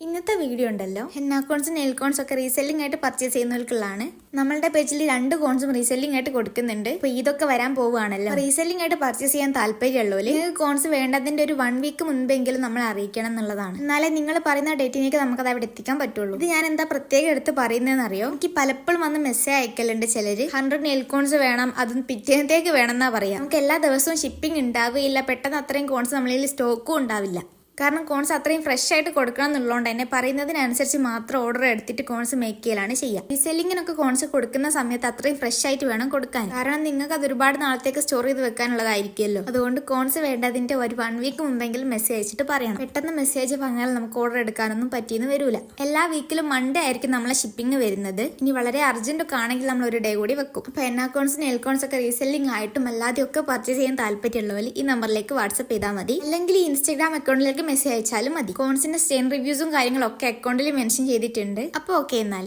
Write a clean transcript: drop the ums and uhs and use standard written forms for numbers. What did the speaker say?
ഇന്നത്തെ വീഡിയോ ഉണ്ടല്ലോ henna കോൺസും nail കോൺസും ഒക്കെ റീസെല്ലിംഗ് ആയിട്ട് പർച്ചേസ് ചെയ്യുന്നവർക്കുള്ളതാണ്. നമ്മളുടെ പേജിൽ 2 കോൺസും റീസെല്ലിംഗ് ആയിട്ട് കൊടുക്കുന്നുണ്ട്. അപ്പൊ ഇതൊക്കെ വരാൻ പോവുകയാണല്ലോ. റീസെല്ലിംഗ് ആയിട്ട് പർച്ചേസ് ചെയ്യാൻ താല്പര്യമുള്ളവര് നിങ്ങൾക്ക് കോൺസ് വേണ്ടതിന്റെ ഒരു 1 വീക്ക് മുൻപെങ്കിലും നമ്മൾ അറിയിക്കണം എന്നുള്ളതാണ്. എന്നാലേ നിങ്ങൾ പറയുന്ന ഡേറ്റിലേക്ക് നമുക്കത് അവിടെ എത്തിക്കാൻ പറ്റുള്ളൂ. ഇത് ഞാൻ എന്താ പ്രത്യേകം എടുത്ത് പറയുന്നതെന്ന് അറിയോ? എനിക്ക് പലപ്പോഴും വന്ന് മെസ്സേജ് അയക്കലുണ്ട് ചിലര് 100 നെയിൽ കോൺസ് വേണം, അതും പിറ്റേന്നത്തേക്ക് വേണം എന്നാ പറയാം. നമുക്ക് എല്ലാ ദിവസവും ഷിപ്പിംഗ് ഉണ്ടാവുകയില്ല, പെട്ടെന്ന് അത്രയും കോൺസ് നമ്മളിൽ സ്റ്റോക്കും ഉണ്ടാവില്ല. കാരണം കോൺസ് അത്രയും ഫ്രഷ് ആയിട്ട് കൊടുക്കണം എന്നുള്ളതുകൊണ്ട് തന്നെ പറയുന്നതിനനുസരിച്ച് മാത്രം ഓർഡർ എടുത്തിട്ട് കോൺസ് മേക്ക് ചെയ്യലാണ് ചെയ്യുക. റീസെല്ലിങ്ങിനൊക്കെ കോൺസ് കൊടുക്കുന്ന സമയത്ത് അത്രയും ഫ്രഷ് ആയിട്ട് വേണം കൊടുക്കാൻ. കാരണം നിങ്ങൾക്ക് അത് ഒരുപാട് നാളത്തേക്ക് സ്റ്റോർ ചെയ്ത് വെക്കാനുള്ളതായിരിക്കുമല്ലോ. അതുകൊണ്ട് കോൺസ് വേണ്ടതിന്റെ ഒരു 1 വീക്ക് മുമ്പെങ്കിലും മെസ്സേജ് അയച്ചിട്ട് പറയണം. പെട്ടെന്ന് മെസ്സേജ് പറഞ്ഞാൽ നമുക്ക് ഓർഡർ എടുക്കാനൊന്നും പറ്റിയെന്ന് വരൂല. എല്ലാ വീക്കിലും മൺഡേ ആയിരിക്കും നമ്മളെ ഷിപ്പിംഗ് വരുന്നത്. ഇനി വളരെ അർജന്റ് ഒക്കെ ആണെങ്കിൽ നമ്മൾ ഒരു ഡേ കൂടി വെക്കും. അപ്പൊ ഹെന്ന കോൺസ് നെയിൽ കോൺസ് ഒക്കെ റീസെല്ലിംഗ് ആയിട്ടും അല്ലാതെ ഒക്കെ പർച്ചേസ് ചെയ്യാൻ താല്പര്യമുള്ളവർ ഈ നമ്പറിലേക്ക് വാട്സ്ആപ്പ് ചെയ്താൽ മതി. അല്ലെങ്കിൽ ഈ ഇൻസ്റ്റാഗ്രാം അക്കൗണ്ടിലേക്ക് മെസ്സേജ് അയച്ചാലും മതി. കോൺസിന്റെ സ്റ്റെയിൻ റിവ്യൂസും കാര്യങ്ങളൊക്കെ അക്കൗണ്ടിൽ മെൻഷൻ ചെയ്തിട്ടുണ്ട്. അപ്പോൾ ഓക്കെ എന്നാൽ